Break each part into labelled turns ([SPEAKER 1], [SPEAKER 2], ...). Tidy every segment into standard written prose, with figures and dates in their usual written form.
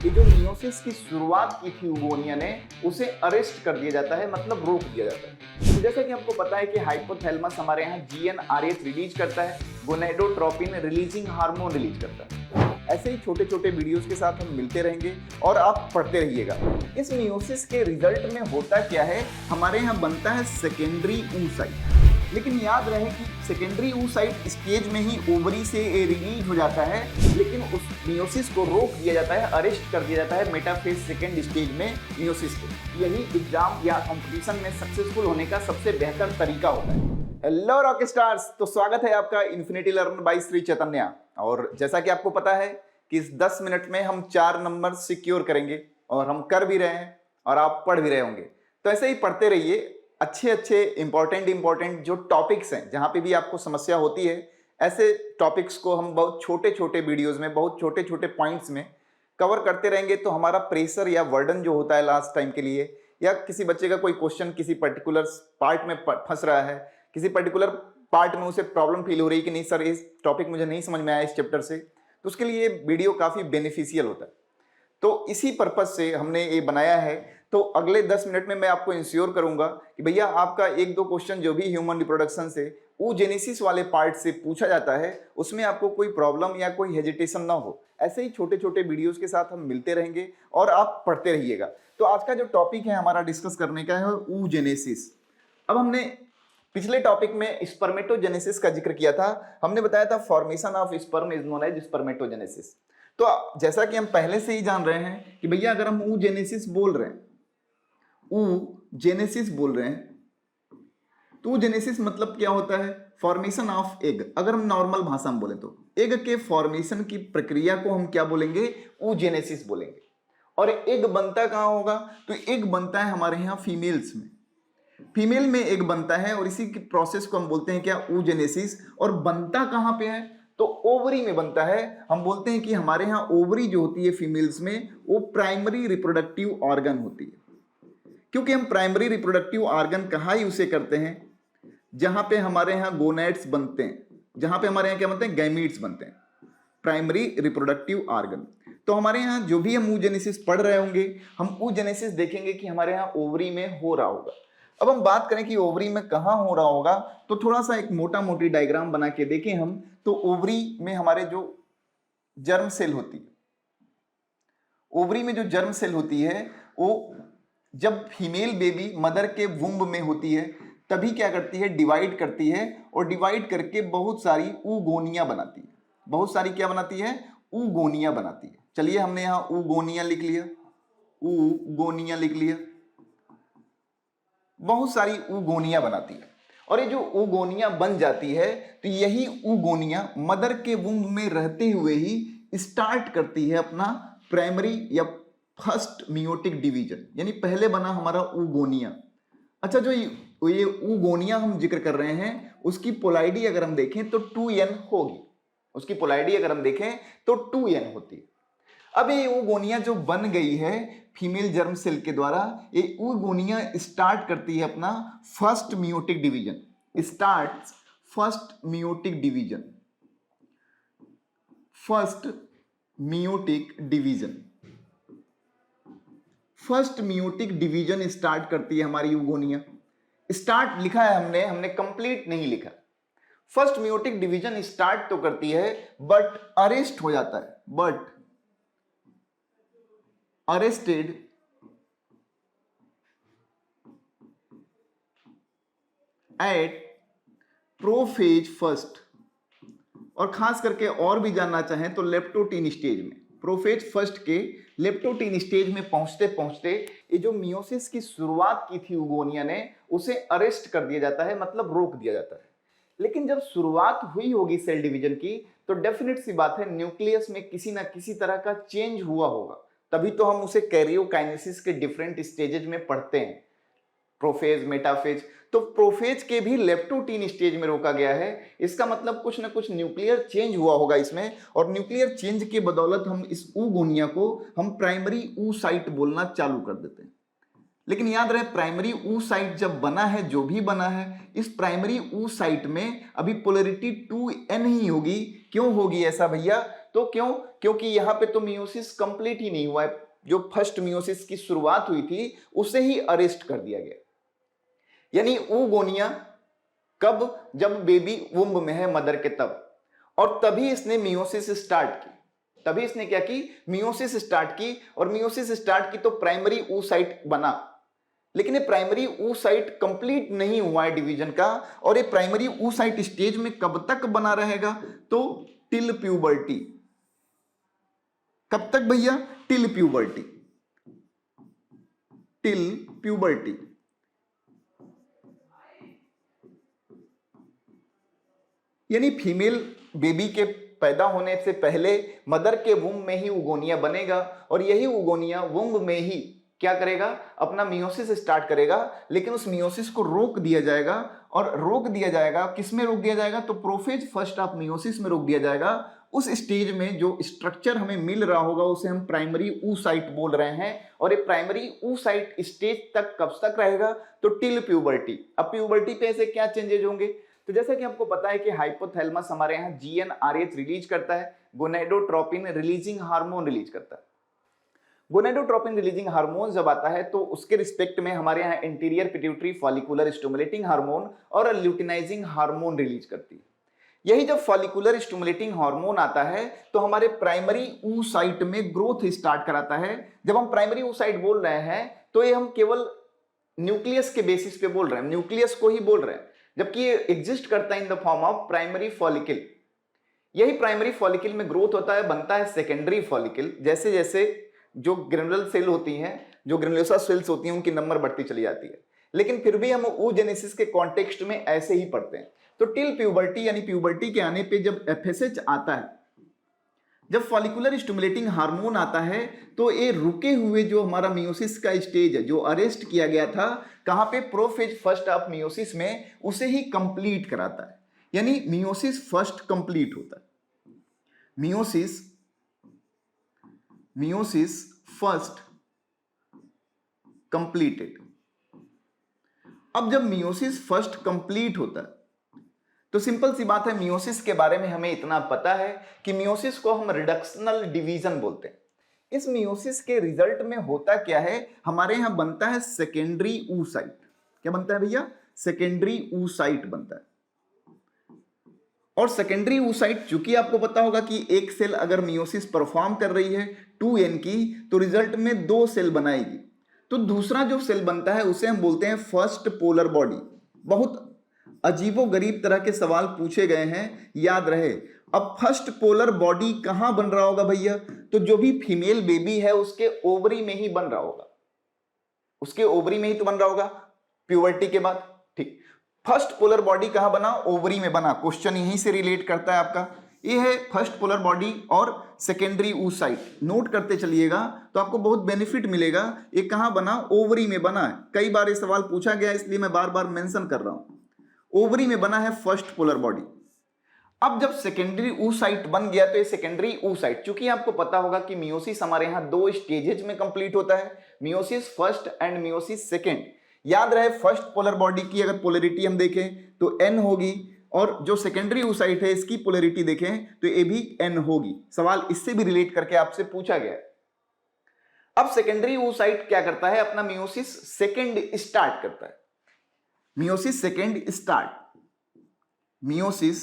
[SPEAKER 1] ये जो मियोसिस की शुरुआत की थी यूगोनिया ने, उसे अरेस्ट कर दिया जाता है, मतलब रोक दिया जाता है। तो जैसा कि आपको पता है कि हाइपोथैलेमस हमारे यहाँ GnRH रिलीज करता है, गोनेडोट्रोपिन रिलीजिंग हार्मोन रिलीज करता है। ऐसे ही छोटे छोटे वीडियोस के साथ हम मिलते रहेंगे और आप पढ़ते रहिएगा। इस मियोसिस के रिजल्ट में होता क्या है, हमारे यहाँ बनता है सेकेंडरी oocyte। लेकिन याद रहे कि सेकेंडरी oocyte स्टेज में ही ओवरी से रिलीज हो जाता है, लेकिन उस मियोसिस को रोक दिया जाता है, अरेस्ट कर दिया जाता है मेटाफेज सेकेंड स्टेज में मियोसिस के। यही एग्जाम या कंपटीशन में सक्सेसफुल होने का सबसे बेहतर तरीका होता है। हेलो रॉक स्टार्स, तो स्वागत है आपका infinity learn by Shri Chaitanya. और जैसा कि आपको पता है कि इस 10 मिनट में हम 4 नंबर सिक्योर करेंगे, और हम कर भी रहे हैं और आप पढ़ भी रहे होंगे। तो ऐसे ही पढ़ते रहिए। अच्छे अच्छे इंपॉर्टेंट जो टॉपिक्स हैं, जहां पे भी आपको समस्या होती है, ऐसे टॉपिक्स को हम बहुत छोटे छोटे वीडियोस में, बहुत छोटे छोटे पॉइंट्स में कवर करते रहेंगे। तो हमारा प्रेशर या वर्डन जो होता है लास्ट टाइम के लिए, या किसी बच्चे का कोई क्वेश्चन किसी पर्टिकुलर पार्ट में फंस रहा है, किसी पर्टिकुलर पार्ट में उसे प्रॉब्लम फील हो रही है कि नहीं सर इस टॉपिक मुझे नहीं समझ में आया इस चैप्टर से, तो उसके लिए वीडियो काफ़ी बेनिफिशियल होता है। तो इसी पर्पज से हमने ये बनाया है। तो अगले 10 मिनट में मैं आपको इंश्योर करूंगा कि भैया आपका एक दो क्वेश्चन जो भी ह्यूमन रिप्रोडक्शन से oogenesis वाले पार्ट से पूछा जाता है, उसमें आपको कोई प्रॉब्लम या कोई हेजिटेशन ना हो। ऐसे ही छोटे छोटे वीडियोस के साथ हम मिलते रहेंगे और आप पढ़ते रहिएगा। तो आज का जो टॉपिक है हमारा डिस्कस करने का है oogenesis। अब हमने पिछले टॉपिक में स्पर्मेटोजेनेसिस का जिक्र किया था। हमने बताया था formation of sperm is known as spermatogenesis. तो जैसा कि हम पहले से ही जान रहे हैं कि भैया अगर हम oogenesis बोल रहे हैं, oogenesis बोल रहे हैं, तो oogenesis मतलब क्या होता है? Formation of egg. अगर हम नॉर्मल भाषा में बोले तो एग के फॉर्मेशन की प्रक्रिया को हम क्या बोलेंगे? oogenesis बोलेंगे। और एग बनता कहां होगा? तो एग बनता है हमारे यहां फीमेल्स में, फीमेल में एग बनता है, और इसी की प्रोसेस को हम बोलते हैं क्या? oogenesis। और बनता कहां पे है? तो ओवरी में बनता है। हम बोलते हैं कि हमारे यहाँ ओवरी जो होती है फीमेल्स में, वो प्राइमरी रिप्रोडक्टिव ऑर्गन होती है। क्योंकि हम प्राइमरी रिप्रोडक्टिव ऑर्गन कहाँ यूज करते हैं? जहां पे हमारे यहाँ गोनेड्स बनते हैं, जहां पे हमारे यहाँ क्या बनते हैं? गैमीट्स बनते हैं, प्राइमरी रिप्रोडक्टिव ऑर्गन। तो हमारे यहाँ जो भी हम oogenesis पढ़ रहे होंगे, हम oogenesis देखेंगे कि हमारे यहाँ ओवरी में हो रहा होगा। अब हम बात करें कि ओवरी में कहाँ हो रहा होगा, तो थोड़ा सा एक मोटा मोटी डायग्राम बना के देखें हम। तो ओवरी में हमारे जो जर्म सेल होती है, ओवरी में जो जर्म सेल होती है, वो जब फीमेल बेबी मदर के वुम्ब में होती है, तभी क्या करती है? डिवाइड करती है, और डिवाइड करके बहुत सारी oogonia बनाती है। बहुत सारी क्या बनाती है? oogonia बनाती है। चलिए हमने यहाँ oogonia लिख लिया, oogonia लिख लिया, बहुत सारी oogonia बनाती है। और ये जो oogonia बन जाती है, तो यही oogonia मदर के वुम्ब में रहते हुए ही स्टार्ट करती है अपना प्राइमरी या फर्स्ट मियोटिक डिवीजन, यानी पहले बना हमारा oogonia। अच्छा, जो ये oogonia हम जिक्र कर रहे हैं, उसकी पोलाइडी अगर हम देखें तो 2n होगी। उसकी पोलाइडी अगर हम देखें तो 2n होती है। अब ये oogonia जो बन गई है फीमेल जर्म सेल के द्वारा, ये oogonia स्टार्ट करती है अपना first meiotic division, starts first meiotic division, first meiotic division, first meiotic division start करती है हमारी oogonia। स्टार्ट लिखा है हमने कंप्लीट नहीं लिखा। फर्स्ट मियोटिक डिवीजन स्टार्ट तो करती है, बट अरेस्ट हो जाता है, but arrested eight prophase first. और खास करके और भी जानना चाहें तो लेप्टोटीन स्टेज में, प्रोफेज फर्स्ट के लेप्टोटीन स्टेज में पहुंचते पहुंचते ये जो मियोसिस की शुरुआत की थी oogonia ने, उसे अरेस्ट कर दिया जाता है, मतलब रोक दिया जाता है। लेकिन जब शुरुआत हुई होगी सेल डिवीजन की, तो डेफिनेट सी बात है न्यूक्लियस में किसी ना किसी तरह का चेंज हुआ होगा, तभी तो हम उसे कैरियोकाइनेसिस के डिफरेंट स्टेजेज में पढ़ते हैं, प्रोफेज, मेटाफेज। तो प्रोफेज के भी लेप्टोटीन स्टेज में रोका गया है। इसका मतलब कुछ ना कुछ न्यूक्लियर चेंज हुआ होगा इसमें, और न्यूक्लियर चेंज के बदौलत हम इस oogonia को हम प्राइमरी oocyte बोलना चालू कर देते हैं। लेकिन याद रहे, प्राइमरी oocyte जब बना है, जो भी बना है, इस प्राइमरी oocyte में अभी पोलैरिटी 2n ही होगी। क्यों होगी ऐसा भैया? तो क्यों? क्योंकि यहाँ पे तो मियोसिस कंप्लीट ही नहीं हुआ है, जो फर्स्ट मियोसिस की शुरुआत हुई थी उसे ही अरेस्ट कर दिया गया। यानी oogonia कब? जब बेबी वुम्ब में है मदर के तब, और तभी इसने मियोसिस स्टार्ट की। तभी इसने क्या की? मियोसिस स्टार्ट की। और मियोसिस स्टार्ट की तो प्राइमरी oocyte बना, लेकिन ये प्राइमरी oocyte कंप्लीट नहीं हुआ है डिवीजन का। और ये प्राइमरी oocyte स्टेज में कब तक बना रहेगा? तो टिल प्यूबर्टी। कब तक भैया? Till puberty. Till puberty. यानी फीमेल बेबी के पैदा होने से पहले मदर के वुम्ब में ही oogonia बनेगा, और यही oogonia वुम्ब में ही क्या करेगा? अपना मियोसिस स्टार्ट करेगा। लेकिन उस मियोसिस को रोक दिया जाएगा। और रोक दिया जाएगा किस में? रोक दिया जाएगा तो प्रोफेज फर्स्ट ऑफ मियोसिस में रोक दिया जाएगा। उस स्टेज में जो स्ट्रक्चर हमें मिल रहा होगा उसे हम प्राइमरी oocyte बोल रहे हैं। और ये प्राइमरी oocyte स्टेज तक कब तक रहेगा? तो टिल प्यूबर्टी। अब प्यूबर्टी पे ऐसे क्या चेंजेज होंगे? तो जैसा कि आपको पता है कि हाइपोथैलेमस हमारे यहाँ GnRH रिलीज करता है, गोनेडोट्रोपिन रिलीजिंग हार्मोन रिलीज करता है। गोनेडोट्रोपिन रिलीजिंग हार्मोन जब आता है तो उसके रिस्पेक्ट में हमारे यहाँ interior pituitary follicular stimulating hormone और ल्यूटिनाइजिंग हार्मोन रिलीज करती है। यही जब फॉलिकुलर स्टिमुलेटिंग हार्मोन आता है तो हमारे प्राइमरी oocyte में ग्रोथ स्टार्ट कराता है। जब हम प्राइमरी oocyte बोल रहे हैं तो ये हम केवल न्यूक्लियस के बेसिस पे बोल रहे हैं, न्यूक्लियस को ही बोल रहे हैं, जबकि ये एग्जिस्ट करता है in the form of primary follicle. यही प्राइमरी फॉलिकल में ग्रोथ होता है, बनता है सेकेंडरी फॉलिकल। जैसे जैसे जो ग्रेनुलर सेल होती हैं, जो ग्रेनुलोसा सेल्स होती हैं, उनकी नंबर बढ़ती चली जाती है। लेकिन फिर भी हम oogenesis के कॉन्टेक्स्ट में ऐसे ही पढ़ते हैं। तो टिल प्यूबर्टी यानी प्यूबर्टी के आने पे जब FSH आता है, जब फॉलिकुलर स्टिमुलेटिंग हार्मोन आता है, तो ये रुके हुए जो हमारा मियोसिस का स्टेज है, जो अरेस्ट किया गया था कहां पे? प्रोफेज फर्स्ट ऑफ मियोसिस में, उसे ही कंप्लीट कराता है। यानी मियोसिस फर्स्ट कंप्लीट होता है। Meiosis first completed. अब जब मियोसिस फर्स्ट कंप्लीट होता है तो सिंपल सी बात है, मियोसिस के बारे में हमें इतना पता है कि मियोसिस को हम रिडक्शनल डिवीजन बोलते हैं। इस मियोसिस के रिजल्ट में होता क्या है? हमारे यहां बनता है सेकेंडरी oocyte। क्या बनता है भैया? सेकेंडरी oocyte बनता है। और सेकेंडरी oocyte, चूंकि आपको पता होगा कि एक सेल अगर मियोसिस परफॉर्म कर रही है 2n की, तो रिजल्ट में 2 सेल बनाएगी। तो दूसरा जो सेल बनता है उसे हम बोलते हैं फर्स्ट पोलर बॉडी। बहुत अजीबो गरीब तरह के सवाल पूछे गए हैं, याद रहे। अब फर्स्ट पोलर बॉडी कहां बन रहा होगा भैया? तो जो भी फीमेल बेबी है उसके ओवरी में ही बन रहा होगा। उसके ओवरी में ही तो बन रहा होगा प्यूबर्टी के बाद। ठीक, फर्स्ट पोलर बॉडी कहां बना? ओवरी में बना। क्वेश्चन यहीं से रिलेट करता है आपका। ये है फर्स्ट पोलर बॉडी और सेकेंडरी oocyte। नोट करते चलिएगा तो आपको बहुत बेनिफिट मिलेगा। ये कहां बना? ओवरी में बना है। कई बार ये सवाल पूछा गया, इसलिए मैं बार बार मेंशन कर रहा हूं। ओवरी में बना है फर्स्ट पोलर बॉडी। अब जब सेकेंडरी oocyte बन गया तो ये सेकेंडरी oocyte, चूंकि आपको पता होगा कि मियोसिस हमारे यहां 2 स्टेजेज में कंप्लीट होता है, meiosis first and meiosis second. याद रहे, फर्स्ट पोलर बॉडी की अगर पोलैरिटी हम देखें तो N होगी, और जो सेकेंडरी oocyte है इसकी पोलैरिटी देखें तो ये भी N होगी। सवाल इससे भी रिलेट करके आपसे पूछा गया है। अब सेकेंडरी oocyte क्या करता है? अपना मियोसिस सेकेंड स्टार्ट करता है। Meiosis second start, meiosis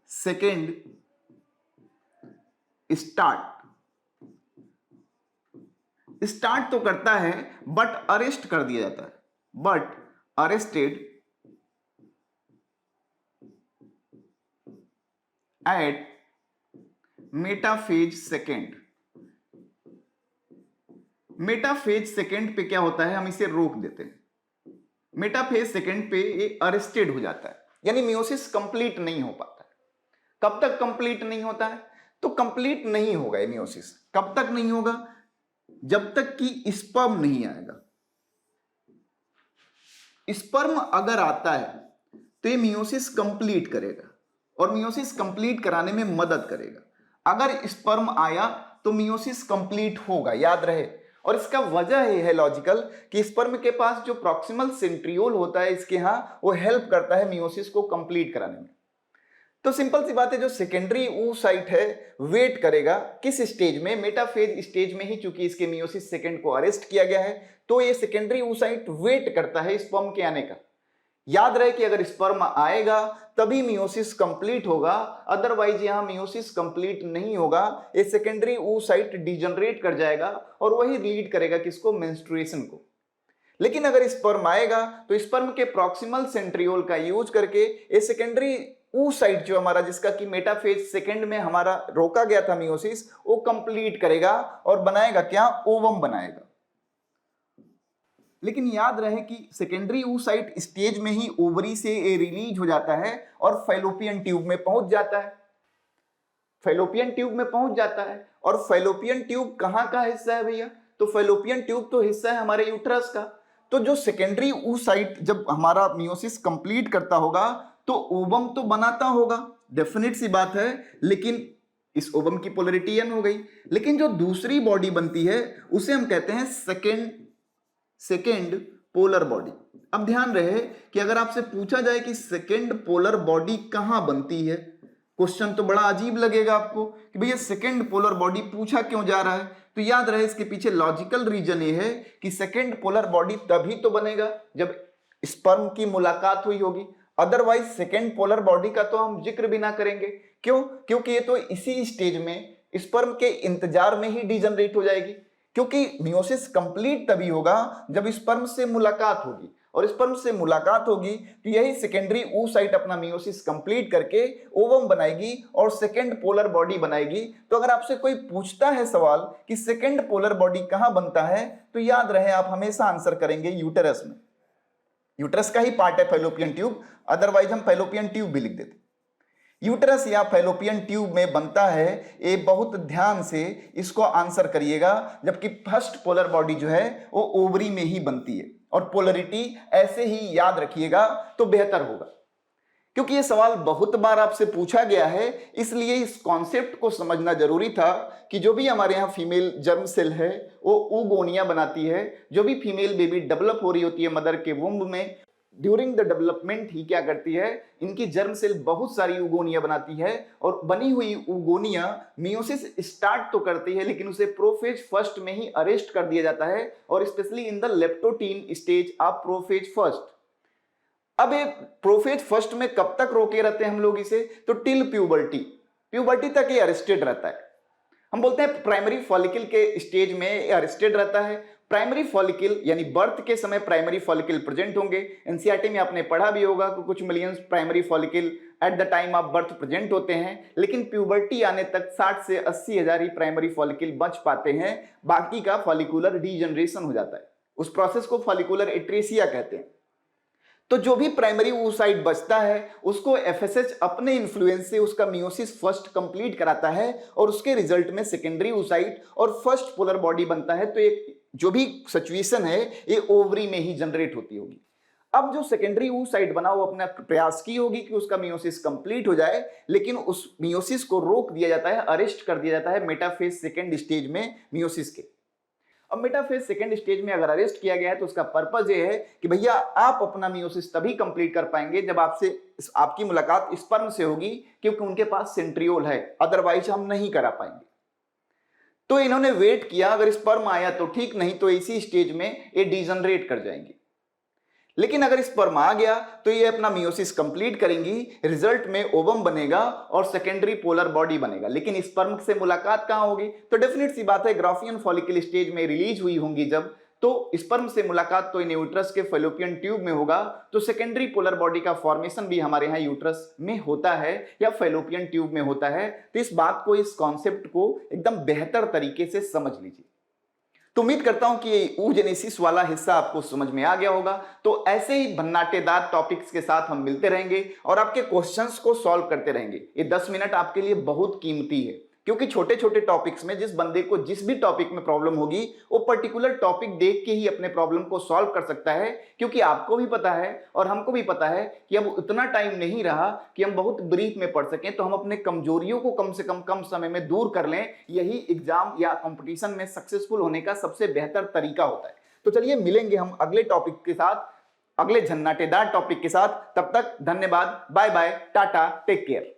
[SPEAKER 1] second start तो करता है बट अरेस्ट कर दिया जाता है। But arrested at metaphase second. Metaphase second पे क्या होता है? हम इसे रोक देते हैं। मेटाफेज सेकेंड पे ये अरेस्टेड हो जाता है, यानी मियोसिस कंप्लीट नहीं हो पाता है। कब तक कंप्लीट नहीं होता है? तो कंप्लीट नहीं होगा ये मियोसिस। कब तक नहीं होगा? जब तक कि स्पर्म नहीं आएगा। स्पर्म अगर आता है तो ये मियोसिस कंप्लीट करेगा और मियोसिस कंप्लीट कराने में मदद करेगा। अगर स्पर्म आया तो मियोसिस कंप्लीट होगा, याद रहे। और इसका वजह ये है लॉजिकल कि स्पर्म के पास जो प्रॉक्सिमल सेंट्रियोल होता है इसके यहां, वो हेल्प करता है मियोसिस को कंप्लीट कराने में। तो सिंपल सी बात है, जो सेकेंडरी oocyte है वेट करेगा किस स्टेज में, मेटाफेज स्टेज में ही, चूंकि इसके मियोसिस सेकेंड को अरेस्ट किया गया है तो ये सेकेंडरी oocyte वेट करता है स्पर्म के आने का। याद रहे कि अगर स्पर्म आएगा तभी मियोसिस कंप्लीट होगा, अदरवाइज यहां मियोसिस कंप्लीट नहीं होगा, ये सेकेंडरी oocyte डिजनरेट कर जाएगा और वही लीड करेगा किसको, मेंस्ट्रुएशन को। लेकिन अगर स्पर्म आएगा तो स्पर्म के प्रॉक्सिमल सेंट्रियोल का यूज करके ये सेकेंडरी oocyte जो हमारा, जिसका कि मेटाफेज सेकेंड में हमारा रोका गया था मियोसिस, वो कंप्लीट करेगा और बनाएगा क्या, ओवम बनाएगा। लेकिन याद रहे कि सेकेंडरी oocyte स्टेज में ही ओवरी से ये रिलीज हो जाता है और फैलोपियन ट्यूब में पहुंच जाता है। फैलोपियन ट्यूब में पहुंच जाता है और फैलोपियन ट्यूब कहां का हिस्सा है भैया, तो फैलोपियन ट्यूब तो हिस्सा है हमारे यूट्रस का। तो जो सेकेंडरी oocyte जब हमारा मियोसिस कंप्लीट करता होगा तो ओवम तो बनाता होगा, डेफिनेट सी बात है, लेकिन इस ओवम की पोलरिटी n हो गई। लेकिन जो दूसरी बॉडी बनती है उसे हम कहते हैं सेकेंड पोलर बॉडी। अब ध्यान रहे कि अगर आपसे पूछा जाए कि सेकेंड पोलर बॉडी कहां बनती है, क्वेश्चन तो बड़ा अजीब लगेगा आपको कि भैया सेकेंड पोलर बॉडी पूछा क्यों जा रहा है। तो याद रहे इसके पीछे लॉजिकल रीजन ये है कि सेकेंड पोलर बॉडी तभी तो बनेगा जब स्पर्म की मुलाकात हुई होगी, अदरवाइज सेकेंड पोलर बॉडी का तो हम जिक्र भी ना करेंगे। क्यों? क्योंकि ये तो इसी स्टेज में स्पर्म के इंतजार में ही डिजनरेट हो जाएगी, क्योंकि मियोसिस कंप्लीट तभी होगा जब स्पर्म से मुलाकात होगी, और स्पर्म से मुलाकात होगी तो यही सेकेंडरी oocyte अपना मियोसिस कंप्लीट करके ओवम बनाएगी और सेकेंड पोलर बॉडी बनाएगी। तो अगर आपसे कोई पूछता है सवाल कि सेकेंड पोलर बॉडी कहां बनता है, तो याद रहे आप हमेशा आंसर करेंगे यूटेरस में। यूटेरस का ही पार्ट है फैलोपियन ट्यूब, अदरवाइज हम फैलोपियन ट्यूब भी लिख देते। यूटेरस या फैलोपियन ट्यूब में बनता है, ये बहुत ध्यान से इसको आंसर करिएगा, जबकि फर्स्ट पोलर बॉडी जो है वो ओवरी में ही बनती है। और पोलरिटी ऐसे ही याद रखिएगा तो बेहतर होगा, क्योंकि ये सवाल बहुत बार आपसे पूछा गया है, इसलिए इस कॉन्सेप्ट को समझना जरूरी था कि जो भी हमारे यहाँ फीमेल जर्म सेल है वो oogonia बनाती है। जो भी फीमेल बेबी डेवलप हो रही होती है मदर के वुम्ब में, ड्यूरिंग द डेवलपमेंट ही क्या करती है, इनकी जर्म सेल बहुत सारी oogonia बनाती है, और बनी हुई oogonia मियोसिस स्टार्ट तो करती है लेकिन उसे प्रोफेज फर्स्ट में ही अरेस्ट कर दिया जाता है, और specially in the leptotene stage of prophase first. अब ये प्रोफेज फर्स्ट में कब तक रोके रहते हैं हम लोग इसे, तो टिल प्यूबर्टी तक ये अरेस्टेड रहता है। हम बोलते हैं प्राइमरी फॉलिकल के स्टेज में अरेस्टेड रहता है। प्राइमरी फॉलिकल यानी बर्थ के समय प्राइमरी फॉलिकल प्रेजेंट होंगे। एनसीईआरटी में आपने पढ़ा भी होगा कि कुछ millions primary follicle at the time of birth present होते हैं, लेकिन प्यूबर्टी आने तक 60 से 80 हजार ही प्राइमरी फॉलिकल बच पाते हैं, बाकी का फॉलिकुलर डीजनरेशन हो जाता है। उस प्रोसेस को फॉलिकुलर एट्रेसिया कहते हैं। तो जो भी प्राइमरी oocyte बचता है उसको एफएसएच अपने इन्फ्लुएंस से उसका मियोसिस फर्स्ट कंप्लीट कराता है, और उसके रिजल्ट में सेकेंडरी oocyte और फर्स्ट पोलर बॉडी बनता है। तो एक जो भी सिचुएशन है ये ओवरी में ही जनरेट होती होगी। अब जो सेकेंडरी oocyte बना वो अपना प्रयास की होगी कि उसका मियोसिस कंप्लीट हो जाए, लेकिन उस मियोसिस को रोक दिया जाता है, अरेस्ट कर दिया जाता है मेटाफेज सेकेंड स्टेज में मियोसिस के। अब मेटाफेज सेकेंड स्टेज में अगर अरेस्ट किया गया है तो उसका पर्पज ये है कि भैया आप अपना मियोसिस तभी कंप्लीट कर पाएंगे जब आपकी मुलाकात स्पर्म से होगी, क्योंकि उनके पास सेंट्रियोल है, अदरवाइज हम नहीं करा पाएंगे। तो इन्होंने वेट किया, अगर स्पर्म आया तो ठीक, नहीं तो इसी स्टेज में ये डिजनरेट कर जाएंगे। लेकिन अगर स्पर्म आ गया तो ये अपना मियोसिस कंप्लीट करेंगी, रिजल्ट में ओवम बनेगा और सेकेंडरी पोलर बॉडी बनेगा। लेकिन स्पर्म से मुलाकात कहां होगी, तो डेफिनेट सी बात है ग्राफियन फॉलिकल स्टेज में रिलीज हुई होंगी जब, तो स्पर्म से मुलाकात तो इन यूट्रस के फैलोपियन ट्यूब में होगा, तो सेकेंडरी पोलर बॉडी का फॉर्मेशन भी हमारे यहाँ यूट्रस में होता है या फैलोपियन ट्यूब में होता है। तो इस बात को, इस कॉन्सेप्ट को एकदम बेहतर तरीके से समझ लीजिए। तो उम्मीद करता हूं कि ये oogenesis वाला हिस्सा आपको समझ में आ गया होगा। तो ऐसे ही भन्नाटेदार टॉपिक्स के साथ हम मिलते रहेंगे और आपके क्वेश्चंस को सॉल्व करते रहेंगे। ये 10 मिनट आपके लिए बहुत कीमती है, क्योंकि छोटे छोटे टॉपिक्स में जिस बंदे को जिस भी टॉपिक में प्रॉब्लम होगी वो पर्टिकुलर टॉपिक देख के ही अपने प्रॉब्लम को सॉल्व कर सकता है। क्योंकि आपको भी पता है और हमको भी पता है कि अब उतना टाइम नहीं रहा कि हम बहुत ब्रीफ में पढ़ सकें, तो हम अपने कमजोरियों को कम से कम समय में दूर कर लें। यही एग्जाम या कंपटीशन में सक्सेसफुल होने का सबसे बेहतर तरीका होता है। तो चलिए मिलेंगे हम अगले टॉपिक के साथ, अगले झन्नाटेदार टॉपिक के साथ। तब तक धन्यवाद, bye bye, tata, take care.